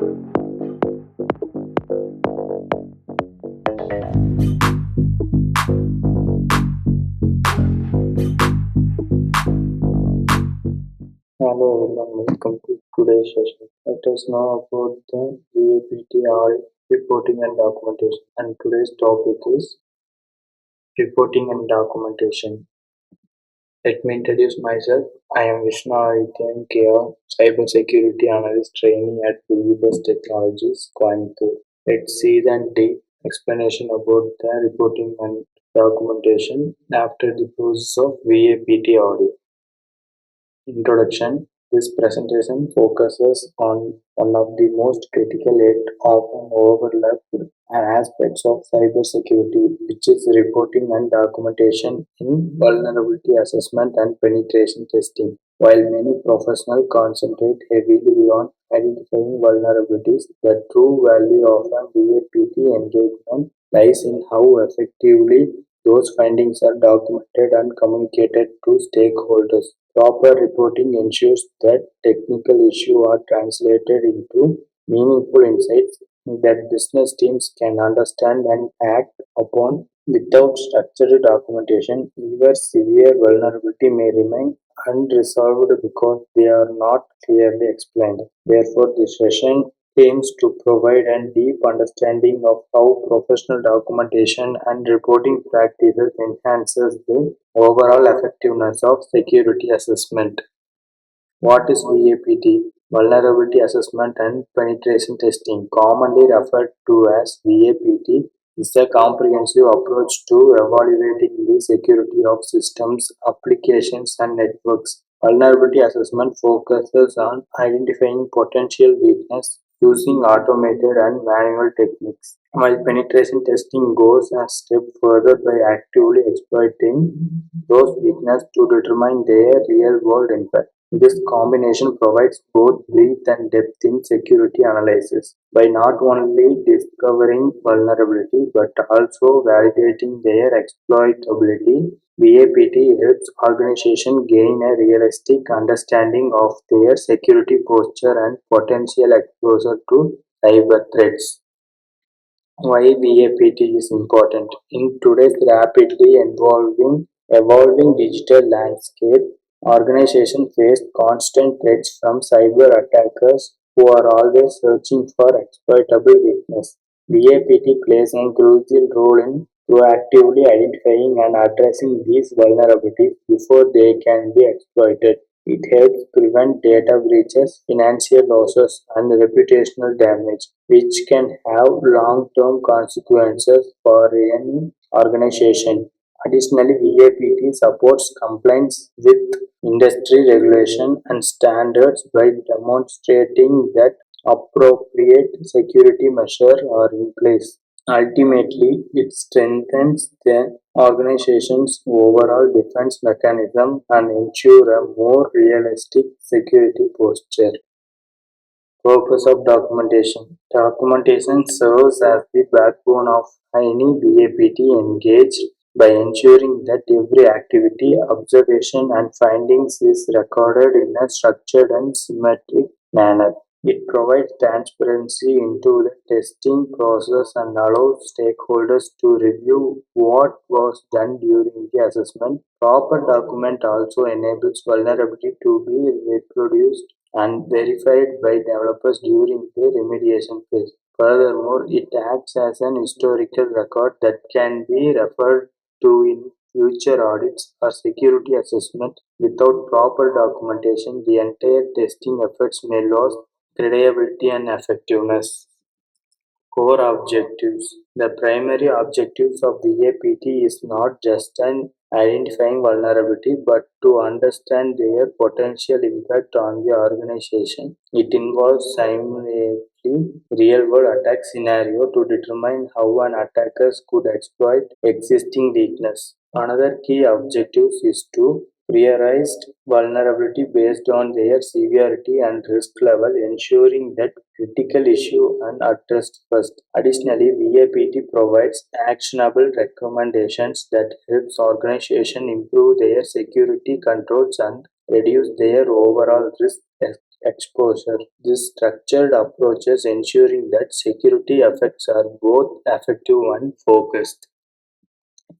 Hello everyone, welcome to today's session. Let us know about the VAPT audit reporting and documentation. And today's topic is reporting and documentation. Let me introduce myself. I am Vishnu Adityan K.R., Cybersecurity Analyst Trainee at BCBUZZ Technologies, Coimbatore. Let's see the deep explanation about the reporting and documentation after the process of VAPT audit. Introduction. This presentation focuses on one of the most critical yet often overlooked aspects of cybersecurity, which is reporting and documentation in vulnerability assessment and penetration testing. While many professionals concentrate heavily on identifying vulnerabilities, the true value of a VAPT engagement lies in how effectively those findings are documented and communicated to stakeholders. Proper reporting ensures that technical issues are translated into meaningful insights that business teams can understand and act upon. Without structured documentation, even severe vulnerability may remain unresolved because they are not clearly explained. Therefore, this session aims to provide a deep understanding of how professional documentation and reporting practices enhances the overall effectiveness of security assessment. What is VAPT? Vulnerability Assessment and Penetration Testing, commonly referred to as VAPT, is a comprehensive approach to evaluating the security of systems, applications, and networks. Vulnerability assessment focuses on identifying potential weakness using automated and manual techniques, while penetration testing goes a step further by actively exploiting those weaknesses to determine their real-world impact. This combination provides both breadth and depth in security analysis by not only discovering vulnerability but also validating their exploitability. VAPT helps organizations gain a realistic understanding of their security posture and potential exposure to cyber threats. Why VAPT is important. In today's rapidly evolving digital landscape, organizations face constant threats from cyber attackers who are always searching for exploitable weakness. VAPT plays a crucial role in proactively identifying and addressing these vulnerabilities before they can be exploited. It helps prevent data breaches, financial losses, and reputational damage, which can have long-term consequences for any organization. Additionally, VAPT supports compliance with industry regulation and standards by demonstrating that appropriate security measures are in place. Ultimately, it strengthens the organization's overall defense mechanism and ensure a more realistic security posture. Purpose of documentation. Documentation serves as the backbone of any BAPT engaged by ensuring that every activity, observation, and findings is recorded in a structured and symmetric manner. It provides transparency into the testing process and allows stakeholders to review what was done during the assessment. Proper document also enables vulnerability to be reproduced and verified by developers during the remediation phase. Furthermore, it acts as an historical record that can be referred to in future audits or security assessment. Without proper documentation, the entire testing efforts may lose credibility and effectiveness. Core objectives. The primary objectives of VAPT is not just an identifying vulnerability but to understand their potential impact on the organization. It involves simultaneously real-world attack scenario to determine how an attacker could exploit existing weakness. Another key objective is to prioritize vulnerability based on their severity and risk level, ensuring that critical issues are addressed first. Additionally, VAPT provides actionable recommendations that helps organizations improve their security controls and reduce their overall risk exposure. This structured approach is ensuring that security efforts are both effective and focused.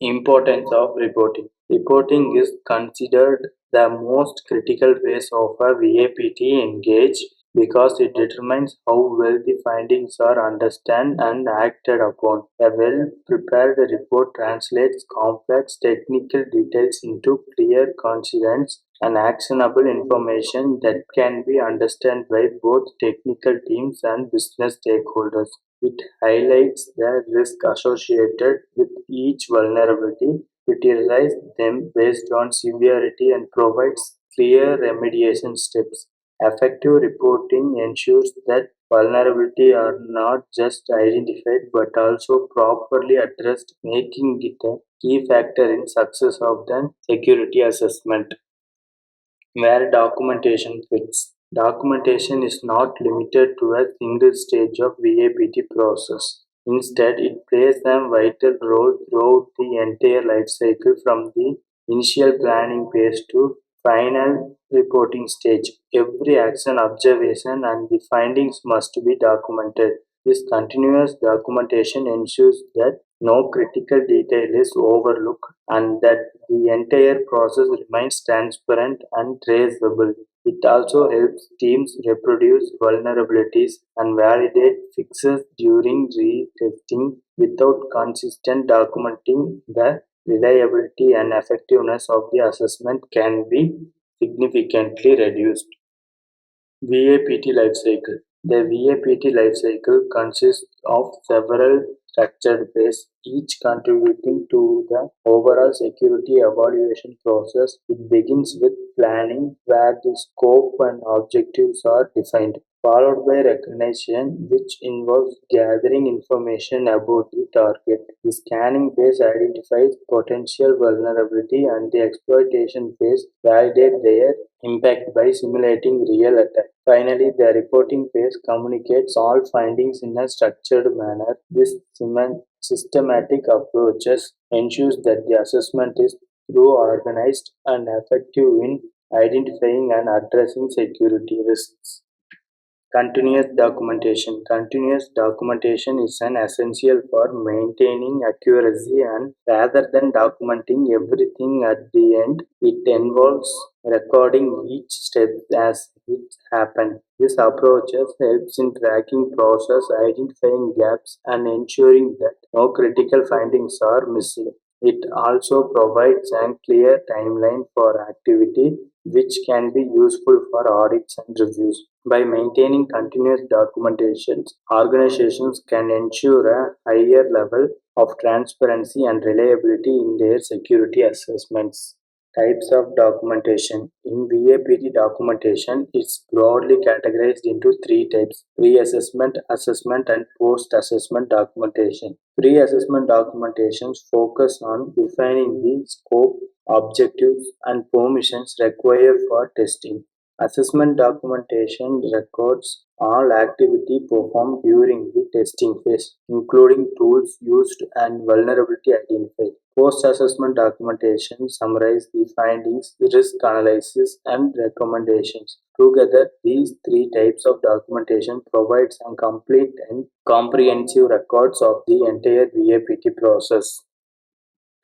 Importance of reporting. Reporting is considered the most critical phase of a VAPT engage because it determines how well the findings are understood and acted upon. A well prepared report translates complex technical details into clear, concise, and actionable information that can be understood by both technical teams and business stakeholders. It highlights the risk associated with each vulnerability, prioritizes them based on severity, and provides clear remediation steps. Effective reporting ensures that vulnerabilities are not just identified but also properly addressed, making it a key factor in success of the security assessment. Where documentation fits. Documentation is not limited to a single stage of VAPT process. Instead, it plays a vital role throughout the entire life cycle from the initial planning phase to final reporting stage. Every action, observation, and the findings must be documented. This continuous documentation ensures that no critical detail is overlooked and that the entire process remains transparent and traceable. It also helps teams reproduce vulnerabilities and validate fixes during retesting without consistent documenting. The reliability and effectiveness of the assessment can be significantly reduced. VAPT lifecycle. The VAPT lifecycle consists of several structured phases, each contributing to the overall security evaluation process. It begins with planning, where the scope and objectives are defined, followed by recognition, which involves gathering information about the target. The scanning phase identifies potential vulnerability, and the exploitation phase validates their impact by simulating real attack. Finally, the reporting phase communicates all findings in a structured manner. This systematic approach ensures that the assessment is thorough, organized, and effective in identifying and addressing security risks. Continuous documentation. Continuous documentation is an essential for maintaining accuracy, and rather than documenting everything at the end, it involves recording each step as it happened. This approach helps in tracking process, identifying gaps, and ensuring that no critical findings are missed. It also provides a clear timeline for activity, which can be useful for audits and reviews. By maintaining continuous documentations, organizations can ensure a higher level of transparency and reliability in their security assessments. Types of documentation. In VAPT documentation, it's broadly categorized into three types: pre assessment, assessment, and post assessment documentation. Pre assessment documentations focus on defining the scope, objectives, and permissions required for testing. Assessment documentation records all activity performed during the testing phase, including tools used and vulnerability identified. Post-assessment documentation summarizes the findings, risk analysis, and recommendations. Together, these three types of documentation provides a complete and comprehensive records of the entire VAPT process.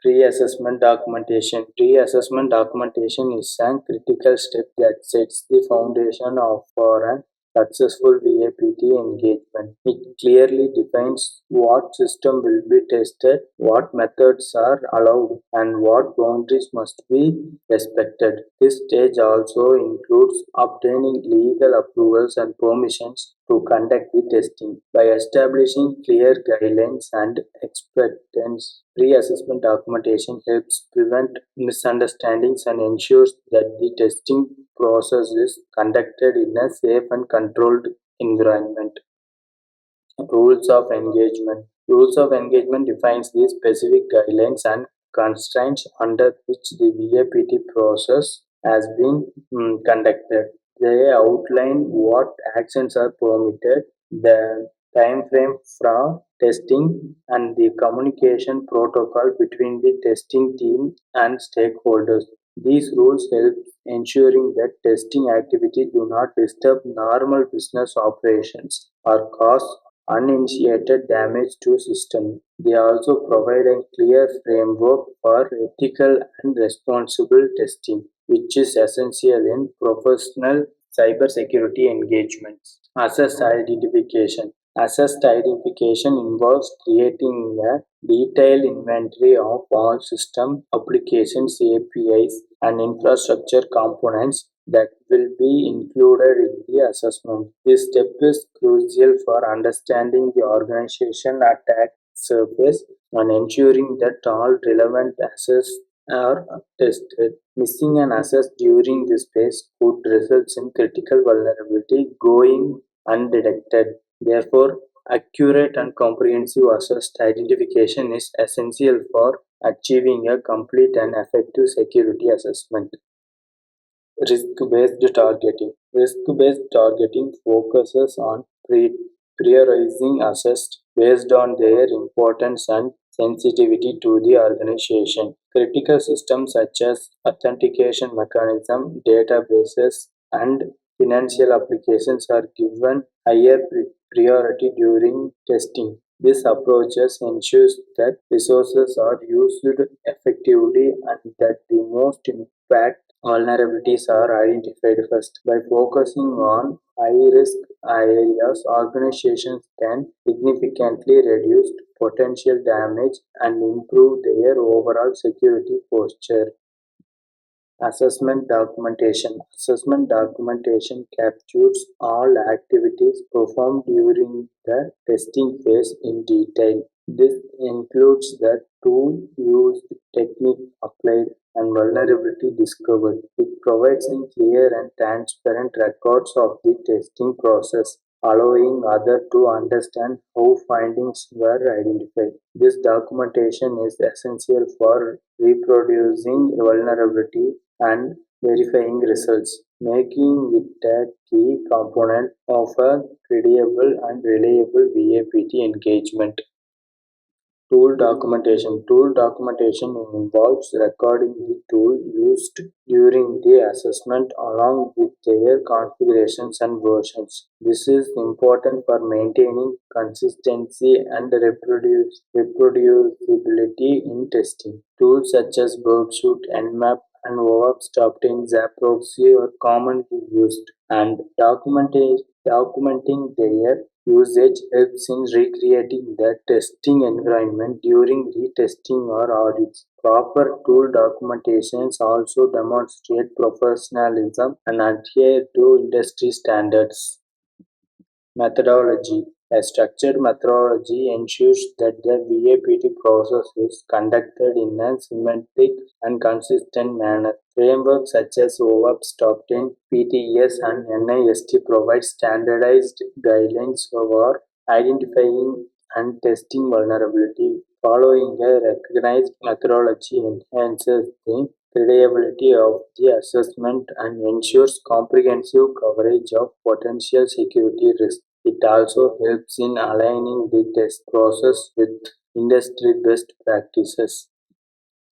Pre-assessment documentation. Pre-assessment documentation is a critical step that sets the foundation for an successful VAPT engagement. It clearly defines what system will be tested, what methods are allowed, and what boundaries must be respected. This stage also includes obtaining legal approvals and permissions to conduct the testing. By establishing clear guidelines and expectations, pre-assessment documentation helps prevent misunderstandings and ensures that the testing process is conducted in a safe and controlled environment. Rules of engagement. Rules of engagement defines the specific guidelines and constraints under which the VAPT process has been conducted. They outline what actions are permitted, the time frame for testing, and the communication protocol between the testing team and stakeholders. These rules help ensuring that testing activity do not disturb normal business operations or cause uninitiated damage to system. They also provide a clear framework for ethical and responsible testing, which is essential in professional cybersecurity engagements. Assessed identification. Assessed identification involves creating a detailed inventory of all system applications, APIs, and infrastructure components that will be included in the assessment. This step is crucial for understanding the organization attack surface and ensuring that all relevant assets are tested. Missing an asset during this phase could result in critical vulnerability going undetected. Therefore, accurate and comprehensive assessed identification is essential for achieving a complete and effective security assessment. Risk-based targeting. Risk-based targeting focuses on prioritizing assets based on their importance and sensitivity to the organization. Critical systems such as authentication mechanism, databases, and financial applications are given higher priority during testing. This approach ensures that resources are used effectively and that the most impact vulnerabilities are identified first. By focusing on high-risk areas, organizations can significantly reduce potential damage and improve their overall security posture. Assessment documentation. Assessment documentation captures all activities performed during the testing phase in detail. This includes the tool used, technique applied, and vulnerability discovered. It provides a clear and transparent records of the testing process, allowing others to understand how findings were identified. This documentation is essential for reproducing vulnerability and verifying results, making it a key component of a credible and reliable VAPT engagement. Tool documentation. Tool documentation involves recording the tool used during the assessment along with their configurations and versions. This is important for maintaining consistency and reproducibility in testing. Tools such as Burpsuit, Nmap, and OWASP Top-10 Zaproxy are commonly used, and documenting their usage helps in recreating the testing environment during retesting or audits. Proper tool documentations also demonstrate professionalism and adhere to industry standards. Methodology. A structured methodology ensures that the VAPT process is conducted in a symmetric and consistent manner. Frameworks such as OWASP Top 10, PTS, and NIST provide standardized guidelines for identifying and testing vulnerability. Following a recognized methodology enhances the credibility of the assessment and ensures comprehensive coverage of potential security risks. It also helps in aligning the test process with industry best practices.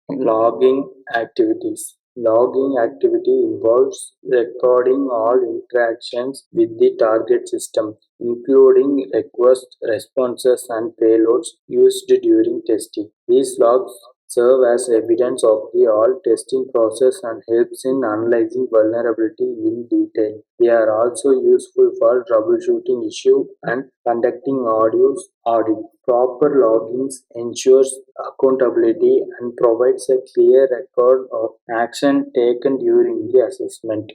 Logging activities. Logging activity involves recording all interactions with the target system, including requests, responses, and payloads used during testing. These logs serve as evidence of the all testing process and helps in analyzing vulnerability in detail. They are also useful for troubleshooting issue and conducting audit. Proper logins ensures accountability and provides a clear record of action taken during the assessment.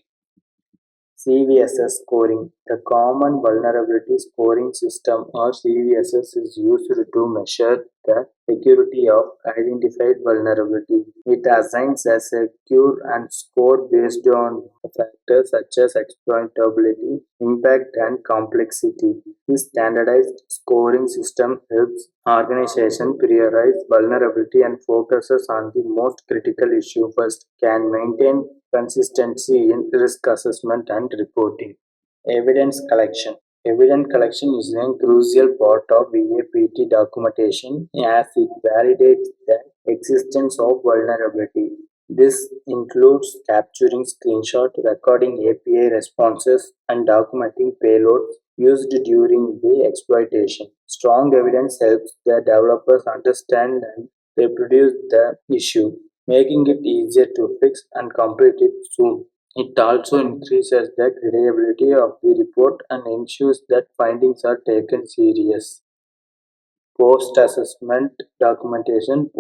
CVSS scoring. The Common Vulnerability Scoring System or CVSS is used to measure the security of identified vulnerability. It assigns a secure and score based on factors such as exploitability, impact, and complexity. This standardized scoring system helps organizations prioritize vulnerability and focuses on the most critical issue first, can maintain consistency in risk assessment and reporting. Evidence collection. Evidence collection is a crucial part of VAPT documentation as it validates the existence of vulnerability. This includes capturing screenshot, recording API responses, and documenting payloads used during the exploitation. Strong evidence helps the developers understand and reproduce the issue, making it easier to fix and complete it soon. It also increases the credibility of the report and ensures that findings are taken seriously. Post-assessment documentation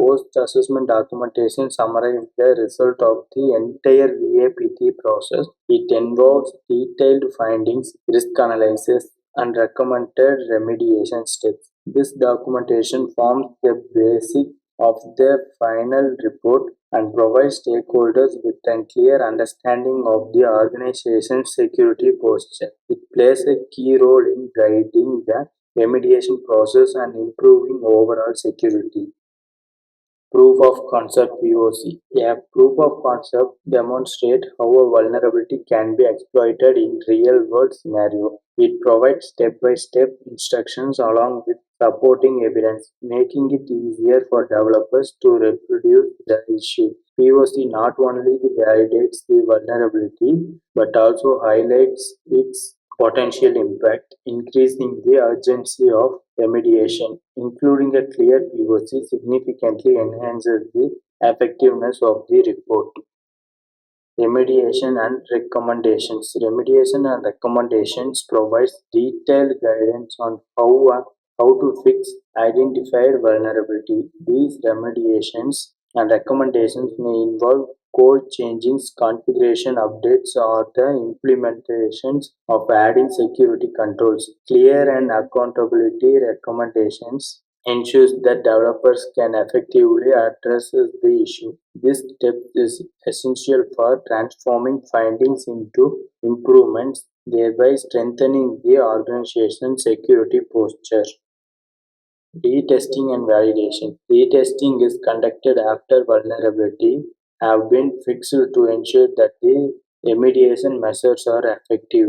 summarizes the result of the entire VAPT process. It involves detailed findings, risk analysis, and recommended remediation steps. This documentation forms the basis of the final report and provides stakeholders with a clear understanding of the organization's security posture. It plays a key role in guiding the remediation process and improving overall security. Proof of concept POC. A proof of concept demonstrates how a vulnerability can be exploited in real world scenario. It provides step-by-step instructions along with supporting evidence, making it easier for developers to reproduce the issue. POC not only validates the vulnerability but also highlights its potential impact, increasing the urgency of remediation. Including a clear POC significantly enhances the effectiveness of the report. Remediation and recommendations provides detailed guidance on how to fix identified vulnerability. These remediations and recommendations may involve code changes, configuration updates, or the implementations of adding security controls. Clear and accountability recommendations ensures that developers can effectively address the issue. This step is essential for transforming findings into improvements, thereby strengthening the organization's security posture. Retesting and validation. Retesting is conducted after vulnerability have been fixed to ensure that the remediation measures are effective.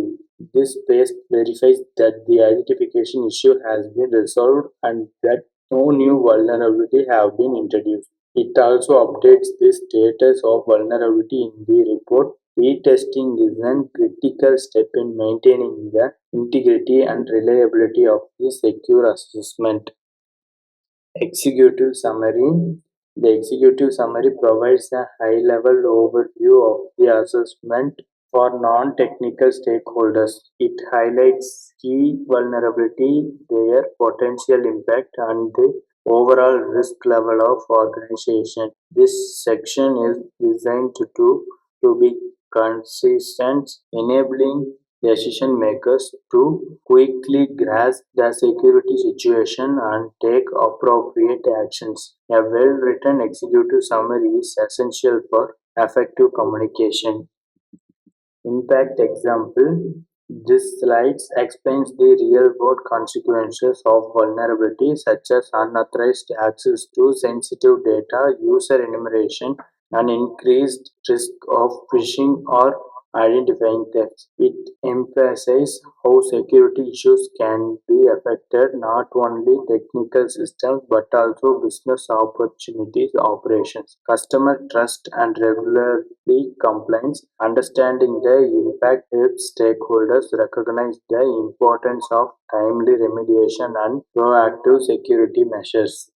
This phase verifies that the identification issue has been resolved and that no new vulnerability have been introduced. It also updates the status of vulnerability in the report. Retesting is a critical step in maintaining the integrity and reliability of the secure assessment. Executive summary. The executive summary provides a high-level overview of the assessment for non-technical stakeholders. It highlights key vulnerability, their potential impact, and the overall risk level of organization. This section is designed to be consistent, enabling decision makers to quickly grasp the security situation and take appropriate actions. A well written executive summary is essential for effective communication. Impact example. This slide explains the real-world consequences of vulnerability such as unauthorized access to sensitive data, user enumeration, and increased risk of phishing or identifying thefts. It emphasizes how security issues can be affected not only technical systems but also business opportunities, operations, customer trust, and regularly compliance. Understanding the impact helps stakeholders recognize the importance of timely remediation and proactive security measures.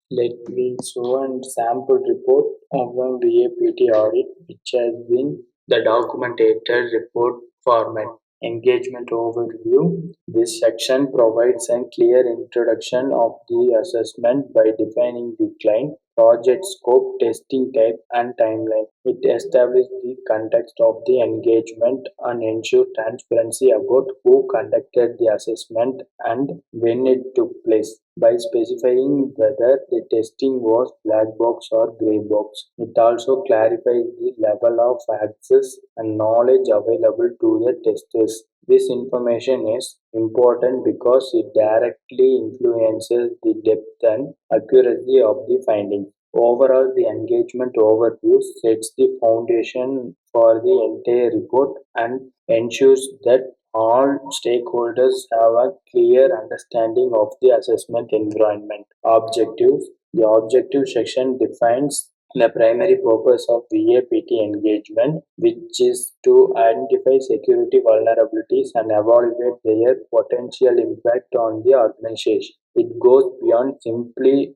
Let me show a sample report of one VAPT audit, which has been the documented report format. Engagement overview. This section provides a clear introduction of the assessment by defining the client, project scope, testing type, and timeline. It establishes the context of the engagement and ensures transparency about who conducted the assessment and when it took place. By specifying whether the testing was black box or gray box, it also clarifies the level of access and knowledge available to the testers. This information is important because it directly influences the depth and accuracy of the findings. Overall, the engagement overview sets the foundation for the entire report and ensures that all stakeholders have a clear understanding of the assessment environment. Objectives. The objective section defines The primary purpose of VAPT engagement, which is to identify security vulnerabilities and evaluate their potential impact on the organization. It goes beyond simply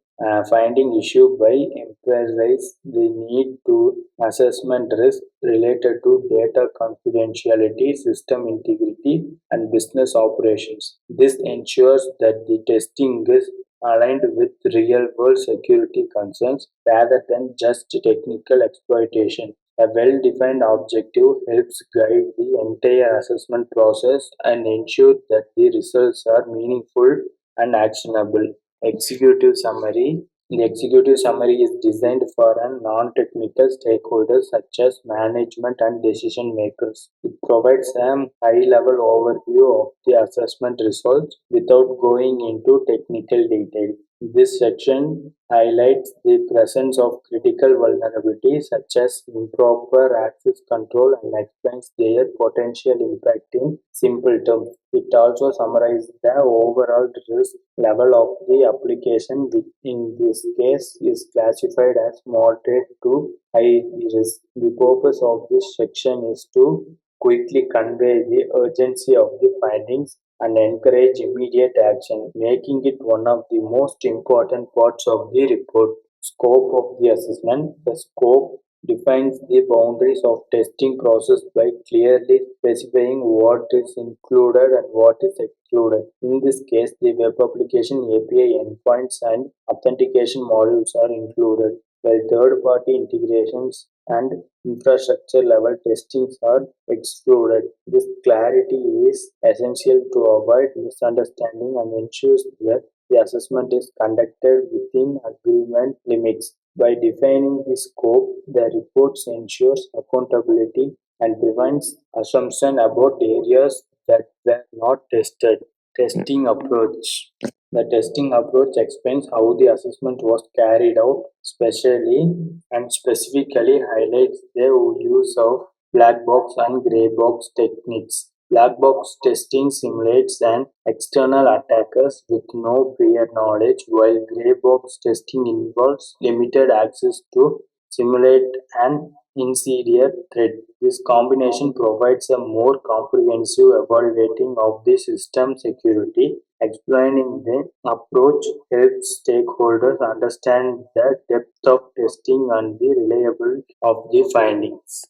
finding issue by emphasizing the need to assessment risk related to data confidentiality, system integrity, and business operations. This ensures that the testing is aligned with real-world security concerns rather than just technical exploitation. A well-defined objective helps guide the entire assessment process and ensure that the results are meaningful and actionable. Executive summary. The executive summary is designed for a non-technical stakeholders such as management and decision makers. It provides a high-level overview of the assessment results without going into technical detail. This section highlights the presence of critical vulnerabilities such as improper access control and explains their potential impact in simple terms. It also summarizes the overall risk level of the application, which in this case is classified as moderate to high risk. The purpose of this section is to quickly convey the urgency of the findings and encourage immediate action, making it one of the most important parts of the report. Scope of the assessment. The scope defines the boundaries of testing process by clearly specifying what is included and what is excluded. In this case, the web application API endpoints and authentication modules are included, while third-party integrations and infrastructure level testings are excluded. This clarity is essential to avoid misunderstanding and ensures that the assessment is conducted within agreement limits. By defining the scope, the report ensures accountability and prevents assumption about areas that were not tested. Testing approach. The testing approach explains how the assessment was carried out, specially and specifically highlights the use of black box and gray box techniques. Black box testing simulates an external attackers with no prior knowledge, while gray box testing involves limited access to simulate an insidious threat. This combination provides a more comprehensive evaluating of the system security. Explaining the approach helps stakeholders understand the depth of testing and the reliability of the findings.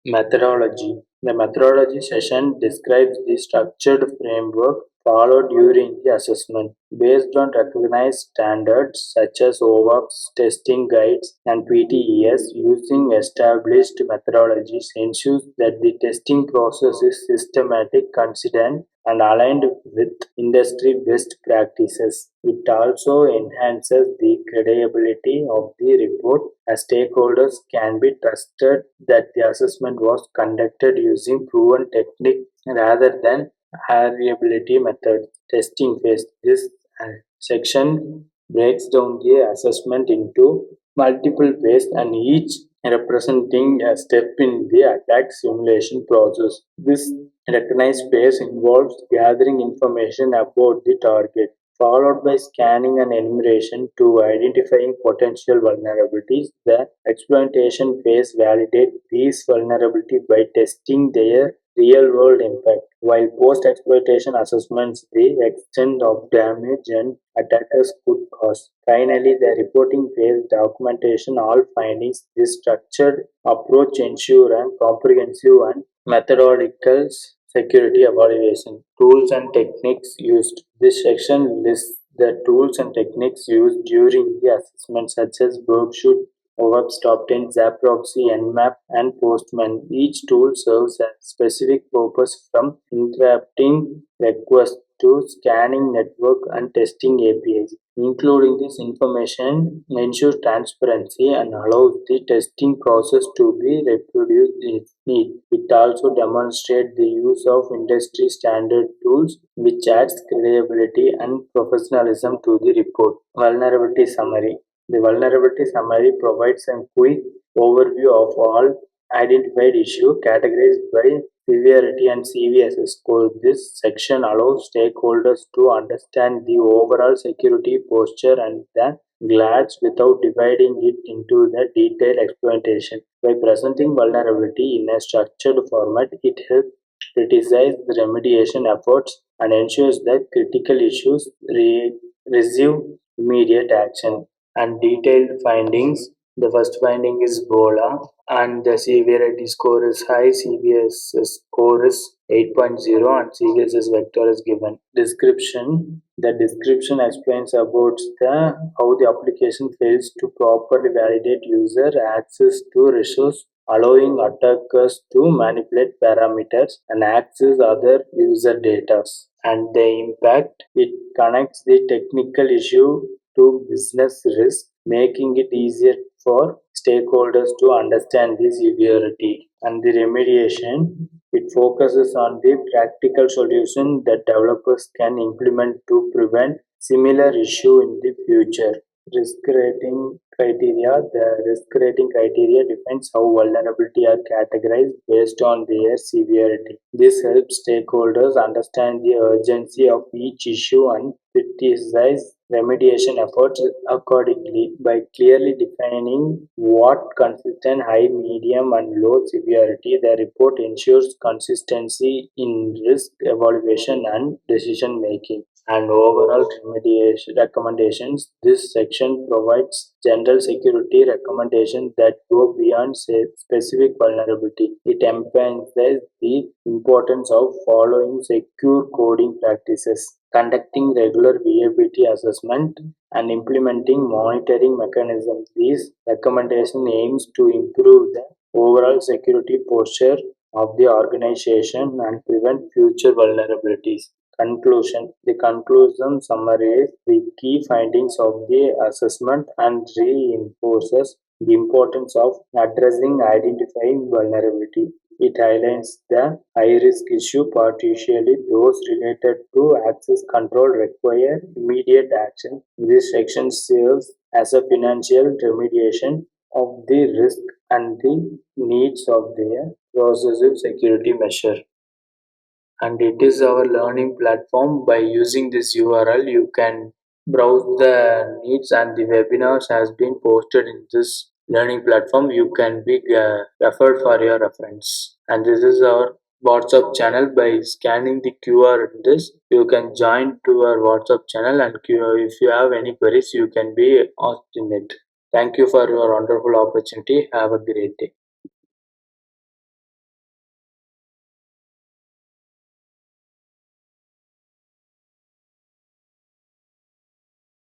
Methodology. The methodology session describes the structured framework followed during the assessment. Based on recognized standards such as OWASP, testing guides, and PTES, using established methodologies ensures that the testing process is systematic, consistent, and aligned with industry best practices. It also enhances the credibility of the report as stakeholders can be trusted that the assessment was conducted using proven technique rather than variability method. Testing phase. This section breaks down the assessment into multiple phases and each representing a step in the attack simulation process. This recognized phase involves gathering information about the target, followed by scanning and enumeration to identifying potential vulnerabilities. The exploitation phase validates these vulnerabilities by testing their real-world impact, while post-exploitation assessments the extent of damage and attackers could cause. Finally, the reporting phase documentation all findings. This structured approach ensure a comprehensive and methodological security evaluation. Tools and techniques used. This section lists the tools and techniques used during the assessment such as Berkshire, OWASP Top 10, Zaproxy, Nmap, and Postman. Each tool serves a specific purpose from interpreting requests to scanning network and testing APIs. Including this information ensures transparency and allows the testing process to be reproduced if need. It also demonstrates the use of industry standard tools which adds credibility and professionalism to the report. Vulnerability summary. The vulnerability summary provides a quick overview of all identified issues categorized by severity and CVSS score. This section allows stakeholders to understand the overall security posture and the glades without dividing it into the detailed exploitation. By presenting vulnerability in a structured format, it helps criticize the remediation efforts and ensures that critical issues receive immediate action. And detailed findings. The first finding is BOLA, and the severity score is high. CVS score is 8.0, and CVSS vector is given. Description. The description explains about how the application fails to properly validate user access to resource, allowing attackers to manipulate parameters and access other user data. And the impact. It connects the technical issue to business risk, making it easier for stakeholders to understand the severity. And the remediation, it focuses on the practical solution that developers can implement to prevent similar issue in the future. Risk rating criteria. The risk rating criteria defines how vulnerability are categorized based on their severity. This helps stakeholders understand the urgency of each issue and prioritize remediation efforts accordingly. By clearly defining what consistent high, medium, and low severity, the report ensures consistency in risk evaluation and decision making. And overall remediation recommendations. This section provides general security recommendations that go beyond specific vulnerability. It emphasizes the importance of following secure coding practices, conducting regular vulnerability assessment, and implementing monitoring mechanisms. These recommendation aims to improve the overall security posture of the organization and prevent future vulnerabilities. Conclusion. The conclusion summarizes the key findings of the assessment and reinforces the importance of addressing identifying vulnerability. It highlights the high-risk issue, particularly those related to access control require immediate action. This section serves as a financial remediation of the risk and the needs of the processive security measure. And it is our learning platform. By using this URL, you can browse the needs, and the webinars has been posted in this learning platform. You can be referred for your reference. And this is our WhatsApp channel. By scanning the QR in this, you can join to our WhatsApp channel, and if you have any queries, you can be asked in it. Thank you for your wonderful opportunity. Have a great day.